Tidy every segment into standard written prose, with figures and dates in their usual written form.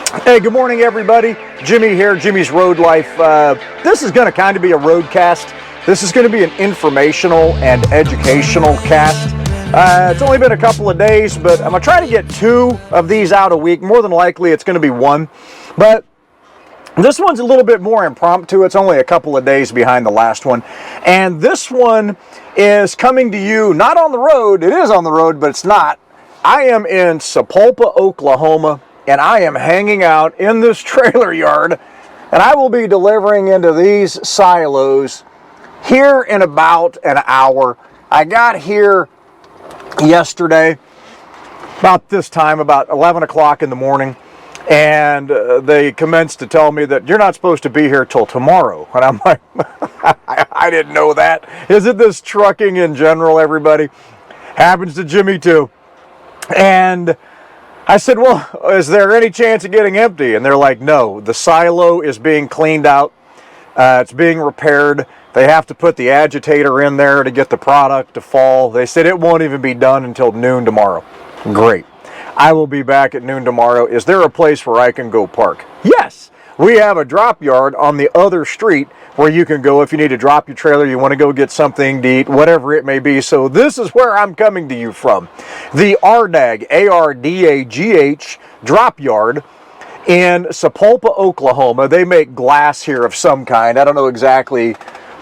Hey, good morning, everybody. Jimmy here, Jimmy's Road Life. This is going to kind of be a roadcast. This is going to be an informational and educational cast. It's only been a couple of days, but I'm going to try to get 2 of these out a week. More than likely, it's going to be 1. But this one's a little bit more impromptu. It's only a couple of days behind the last one. And this one is coming to you not on the road. It is on the road, but it's not. I am in Sapulpa, Oklahoma, and I am hanging out in this trailer yard, and I will be delivering into these silos here in about an hour. I got here yesterday about this time, about 11 o'clock in the morning, and they commenced to tell me that you're not supposed to be here till tomorrow. And I'm like, I didn't know that. Isn't this trucking in general, everybody? Happens to Jimmy too. And I said, well, is there any chance of getting empty? And they're like, no, the silo is being cleaned out. It's being repaired. They have to put the agitator in there to get the product to fall. They said it won't even be done until noon tomorrow. Great. I will be back at noon tomorrow. Is there a place where I can go park? Yes. We have a drop yard on the other street where you can go if you need to drop your trailer, you want to go get something to eat, whatever it may be. So this is where I'm coming to you from. The ARDAG, A-R-D-A-G-H drop yard in Sapulpa, Oklahoma. They make glass here of some kind. I don't know exactly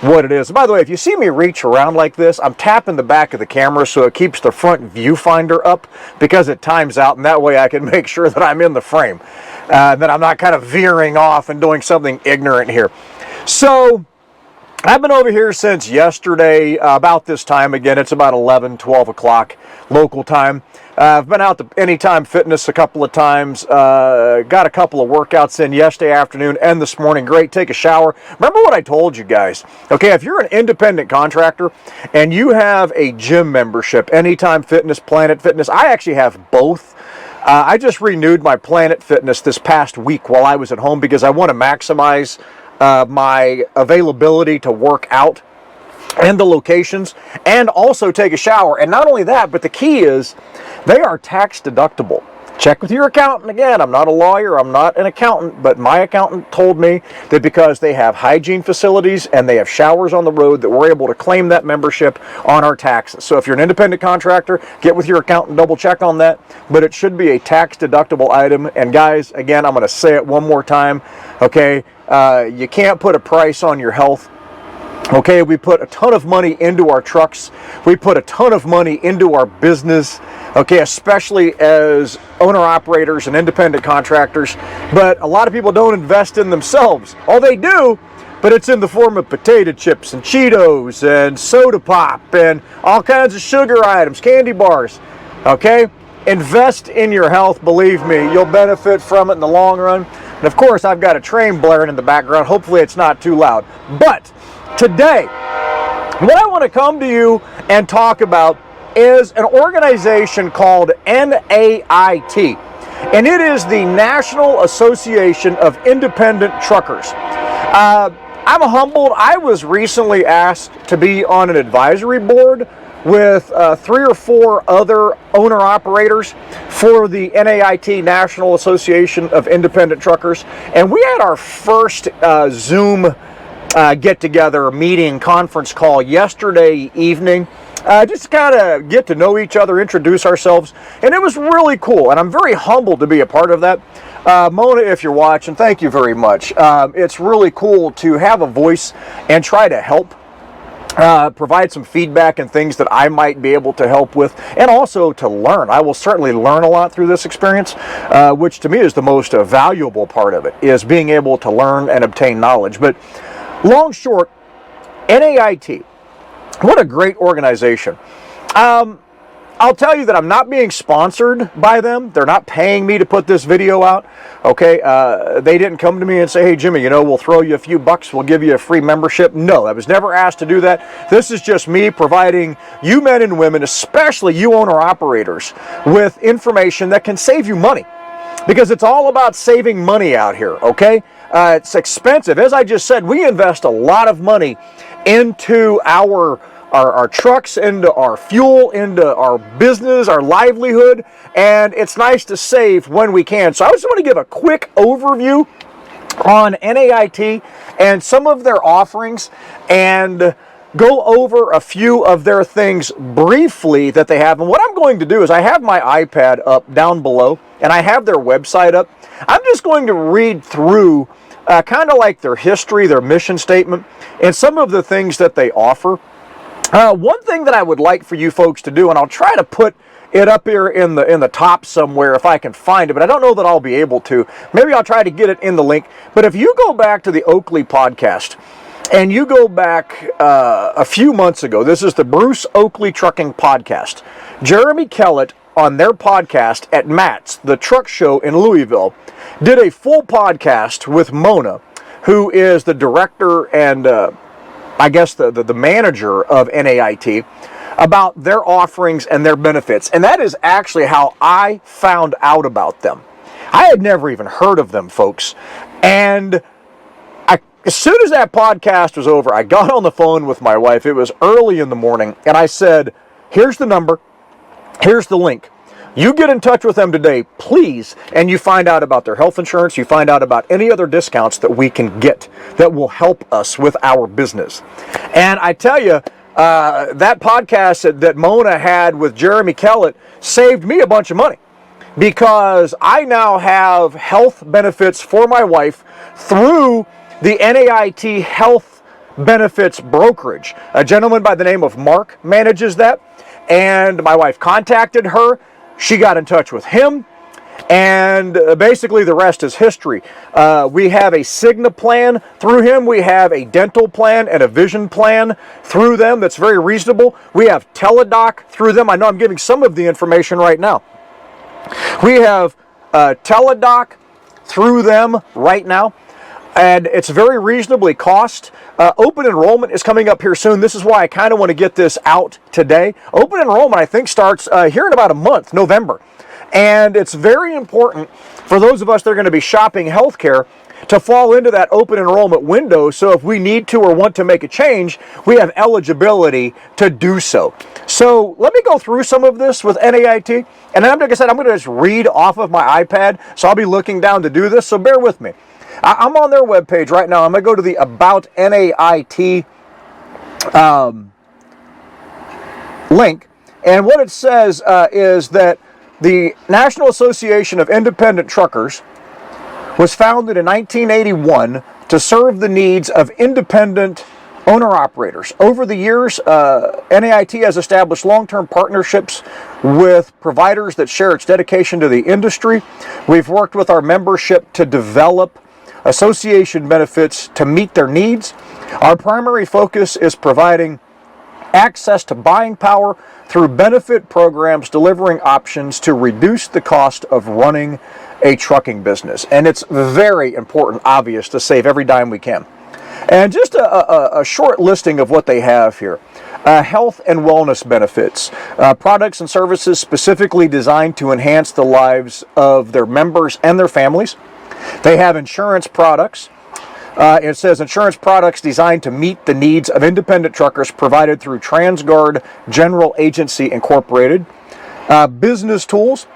what it is. By the way, if you see me reach around like this, I'm tapping the back of the camera so it keeps the front viewfinder up because it times out, and that way I can make sure that I'm in the frame. That I'm not kind of veering off and doing something ignorant here. So I've been over here since yesterday about this time. Again, it's about 11, 12 o'clock local time. I've been out to Anytime Fitness a couple of times. Got a couple of workouts in yesterday afternoon and this morning. Great, take a shower. Remember what I told you guys. Okay, if you're an independent contractor and you have a gym membership, Anytime Fitness, Planet Fitness, I actually have both. I just renewed my Planet Fitness this past week while I was at home because I want to maximize my availability to work out and the locations and also take a shower. And not only that, but the key is they are tax deductible. Check with your accountant. Again, I'm not a lawyer, I'm not an accountant, but my accountant told me that because they have hygiene facilities and they have showers on the road that we're able to claim that membership on our taxes. So if you're an independent contractor, get with your accountant, double check on that, but it should be a tax deductible item. And guys, again, I'm going to say it one more time, okay? You can't put a price on your health. Okay, we put a ton of money into our trucks. We put a ton of money into our business, okay, especially as owner-operators and independent contractors. But a lot of people don't invest in themselves. Oh, they do, but it's in the form of potato chips and Cheetos and soda pop and all kinds of sugar items, candy bars, okay? Invest in your health. Believe me, you'll benefit from it in the long run. And of course, I've got a train blaring in the background. Hopefully it's not too loud. But today, what I want to come to you and talk about is an organization called NAIT, and it is the National Association of Independent Truckers. I'm humbled. I was recently asked to be on an advisory board with 3 or 4 other owner-operators for the NAIT, National Association of Independent Truckers, and we had our first Zoom get-together meeting conference call yesterday evening, just to kind of get to know each other, introduce ourselves, and it was really cool, and I'm very humbled to be a part of that. Mona, if you're watching, thank you very much. It's really cool to have a voice and try to help provide some feedback and things that I might be able to help with, and also to learn. I will certainly learn a lot through this experience, which to me is the most valuable part of it, is being able to learn and obtain knowledge. But long short, NAIT, what a great organization. I'll tell you that I'm not being sponsored by them. They're not paying me to put this video out. Okay, they didn't come to me and say, hey, Jimmy, you know, we'll throw you a few bucks, we'll give you a free membership. No, I was never asked to do that. This is just me providing you men and women, especially you owner-operators, with information that can save you money. Because it's all about saving money out here, okay? It's expensive. As I just said, we invest a lot of money into our our trucks, into our fuel, into our business, our livelihood, and it's nice to save when we can. So I just want to give a quick overview on NAIT and some of their offerings, and go over a few of their things briefly that they have. And what I'm going to do is I have my iPad up down below, and I have their website up. I'm just going to read through kind of like their history, their mission statement, and some of the things that they offer. One thing that I would like for you folks to do, and I'll try to put it up here in the top somewhere if I can find it, but I don't know that I'll be able to. Maybe I'll try to get it in the link. But if you go back to the Oakley podcast, and you go back a few months ago, this is the Bruce Oakley Trucking podcast. Jeremy Kellett, on their podcast at Matt's, the truck show in Louisville, did a full podcast with Mona, who is the director and I guess the manager of NAIT, about their offerings and their benefits. And that is actually how I found out about them. I had never even heard of them, folks. And as soon as that podcast was over, I got on the phone with my wife. It was early in the morning, and I said, here's the number, here's the link. You get in touch with them today, please, and you find out about their health insurance, you find out about any other discounts that we can get that will help us with our business. And I tell you, that podcast that Mona had with Jeremy Kellett saved me a bunch of money, because I now have health benefits for my wife through the NAIT Health Benefits Brokerage. A gentleman by the name of Mark manages that, and my wife contacted her. She got in touch with him, and basically the rest is history. We have a Cigna plan through him. We have a dental plan and a vision plan through them that's very reasonable. We have Teladoc through them. I know I'm giving some of the information right now. We have Teladoc through them right now, and it's very reasonably cost. Open enrollment is coming up here soon. This is why I kind of want to get this out today. Open enrollment, I think, starts here in about a month, November. And it's very important for those of us that are going to be shopping healthcare to fall into that open enrollment window, so if we need to or want to make a change, we have eligibility to do so. So let me go through some of this with NAIT. And then, like I said, I'm going to just read off of my iPad, so I'll be looking down to do this, so bear with me. I'm on their webpage right now. I'm going to go to the About NAIT link. And what it says is that the National Association of Independent Truckers was founded in 1981 to serve the needs of independent owner-operators. Over the years, NAIT has established long-term partnerships with providers that share its dedication to the industry. We've worked with our membership to develop association benefits to meet their needs. Our primary focus is providing access to buying power through benefit programs, delivering options to reduce the cost of running a trucking business. And it's very important, obvious, to save every dime we can. And just a short listing of what they have here. Health and wellness benefits, products and services specifically designed to enhance the lives of their members and their families. They have insurance products. It says insurance products designed to meet the needs of independent truckers provided through TransGuard General Agency Incorporated. Business tools,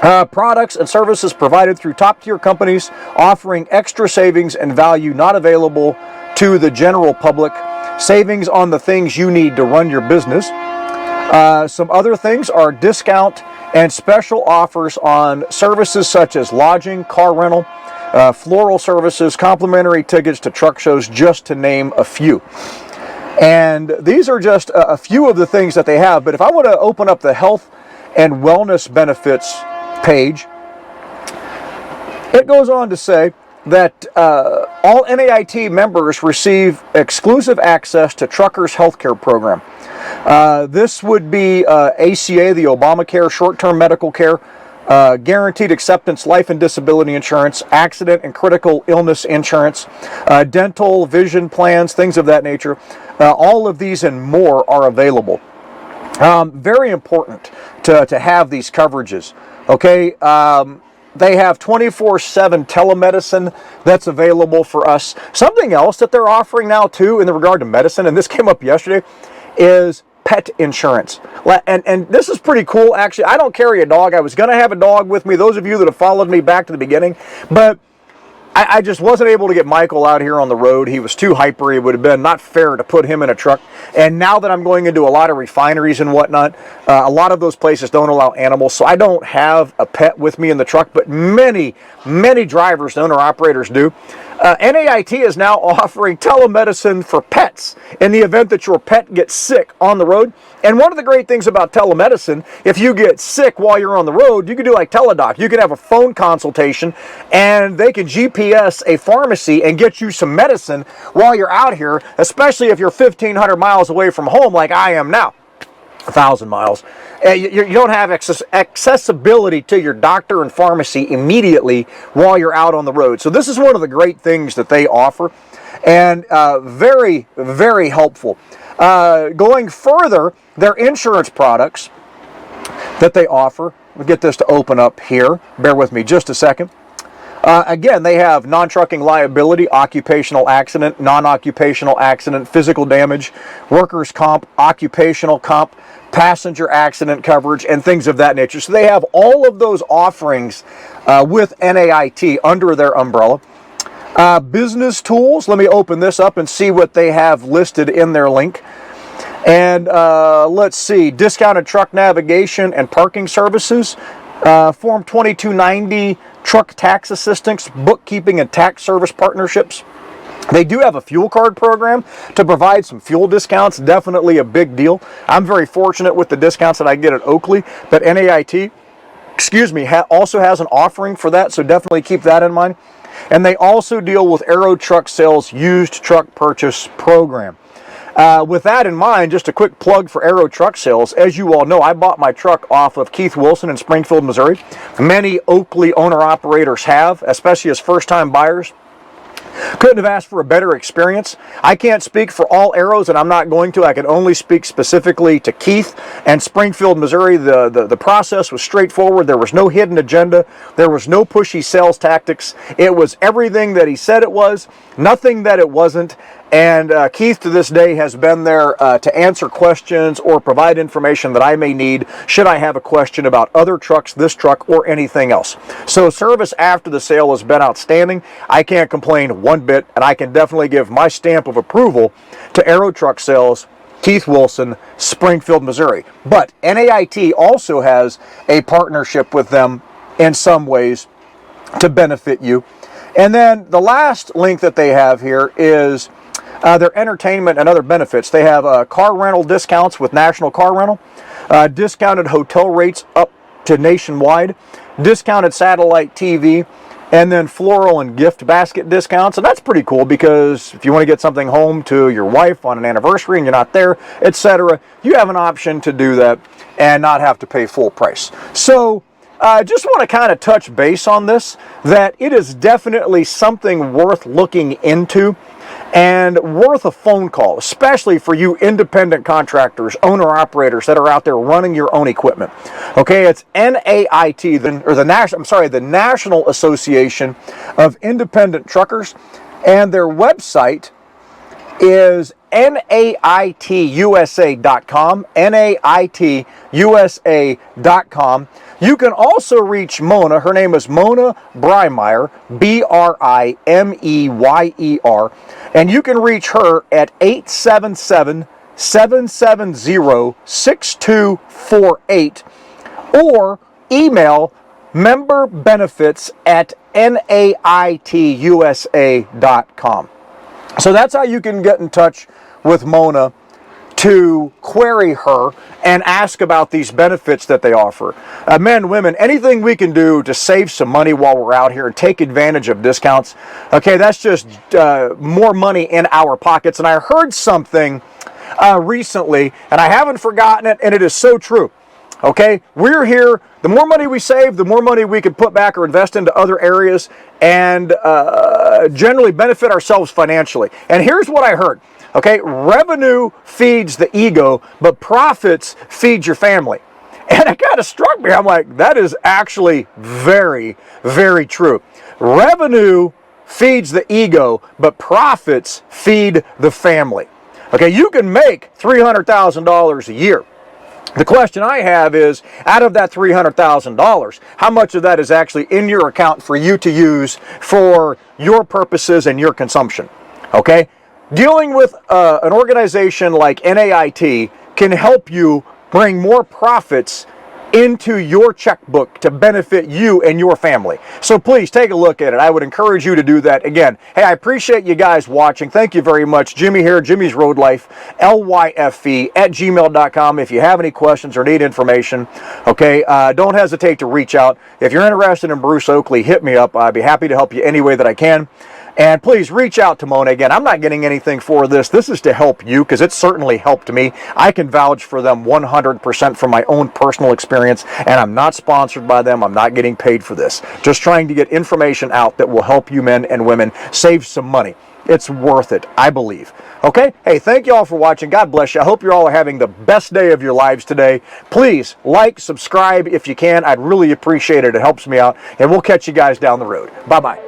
products and services provided through top-tier companies offering extra savings and value not available to the general public. Savings on the things you need to run your business. Some other things are discount and special offers on services such as lodging, car rental, floral services, complimentary tickets to truck shows, just to name a few. And these are just a few of the things that they have. But if I want to open up the health and wellness benefits page, it goes on to say that all NAIT members receive exclusive access to Truckers Healthcare Program. This would be ACA, the Obamacare, short-term medical care, guaranteed acceptance life and disability insurance, accident and critical illness insurance, dental, vision plans, things of that nature. All of these and more are available. Very important to have these coverages. Okay, they have 24/7 telemedicine that's available for us. Something else that they're offering now too in regard to medicine, and this came up yesterday, is pet insurance. And this is pretty cool, actually. I don't carry a dog. I was going to have a dog with me, those of you that have followed me back to the beginning, but I just wasn't able to get Michael out here on the road. He was too hyper. It would have been not fair to put him in a truck. And now that I'm going into a lot of refineries and whatnot, a lot of those places don't allow animals, so I don't have a pet with me in the truck, but many drivers, owner-operators do. NAIT is now offering telemedicine for pets in the event that your pet gets sick on the road. And one of the great things about telemedicine, if you get sick while you're on the road, you can do like TeleDoc. You can have a phone consultation and they can GPS a pharmacy and get you some medicine while you're out here, especially if you're 1,500 miles away from home like I am now. 1,000 miles. You don't have accessibility to your doctor and pharmacy immediately while you're out on the road. So this is one of the great things that they offer, and very, very helpful. Going further, their insurance products that they offer, we'll get this to open up here. Bear with me just a second. Again, they have non-trucking liability, occupational accident, non-occupational accident, physical damage, workers' comp, occupational comp, passenger accident coverage, and things of that nature. So they have all of those offerings with NAIT under their umbrella. Business tools, let me open this up and see what they have listed in their link. And let's see, discounted truck navigation and parking services, Form 2290, truck tax assistance, bookkeeping and tax service partnerships. They do have a fuel card program to provide some fuel discounts, definitely a big deal. I'm very fortunate with the discounts that I get at Oakley, but NAIT, also has an offering for that, so definitely keep that in mind. And they also deal with Aero Truck Sales used truck purchase program. With that in mind, just a quick plug for Aero Truck Sales. As you all know, I bought my truck off of Keith Wilson in Springfield, Missouri. Many Oakley owner-operators have, especially as first-time buyers. Couldn't have asked for a better experience. I can't speak for all Aeros, and I'm not going to. I can only speak specifically to Keith and Springfield, Missouri. The process was straightforward. There was no hidden agenda. There was no pushy sales tactics. It was everything that he said it was, nothing that it wasn't. And Keith to this day has been there to answer questions or provide information that I may need should I have a question about other trucks, this truck, or anything else. So service after the sale has been outstanding. I can't complain one bit, and I can definitely give my stamp of approval to Aero Truck Sales, Keith Wilson, Springfield, Missouri. But NAIT also has a partnership with them in some ways to benefit you. And then the last link that they have here is their entertainment and other benefits. They have car rental discounts with National Car Rental, discounted hotel rates up to nationwide, discounted satellite TV, and then floral and gift basket discounts. And that's pretty cool because if you want to get something home to your wife on an anniversary and you're not there, etc., you have an option to do that and not have to pay full price. So I just want to kind of touch base on this, that it is definitely something worth looking into and worth a phone call, especially for you independent contractors, owner-operators that are out there running your own equipment. Okay, it's NAIT, the National Association of Independent Truckers, and their website is naitusa.com, naitusa.com. You can also reach Mona. Her name is Mona Breimeyer, Brimeyer, and you can reach her at 877-770-6248 or email memberbenefits@naitusa.com. So that's how you can get in touch with Mona to query her and ask about these benefits that they offer. Men, women, anything we can do to save some money while we're out here and take advantage of discounts, okay, that's just more money in our pockets. And I heard something recently, and I haven't forgotten it, and it is so true. Okay, we're here. The more money we save, the more money we can put back or invest into other areas and generally benefit ourselves financially. And here's what I heard. Okay, revenue feeds the ego, but profits feed your family. And it kind of struck me. I'm like, that is actually very, very true. Revenue feeds the ego, but profits feed the family. Okay, you can make $300,000 a year. The question I have is, out of that $300,000, how much of that is actually in your account for you to use for your purposes and your consumption? Okay? Dealing with an organization like NAIT can help you bring more profits into your checkbook to benefit you and your family. So please take a look at it. I would encourage you to do that. Again, hey, I appreciate you guys watching. Thank you very much. Jimmy here, Jimmy's Road Life, lyfe@gmail.com. If you have any questions or need information, okay, don't hesitate to reach out. If you're interested in Bruce Oakley, hit me up. I'd be happy to help you any way that I can. And please reach out to Mona. Again, I'm not getting anything for this. This is to help you because it certainly helped me. I can vouch for them 100% from my own personal experience, and I'm not sponsored by them. I'm not getting paid for this. Just trying to get information out that will help you men and women save some money. It's worth it, I believe. Okay? Hey, thank you all for watching. God bless you. I hope you all are having the best day of your lives today. Please like, subscribe if you can. I'd really appreciate it. It helps me out. And we'll catch you guys down the road. Bye-bye.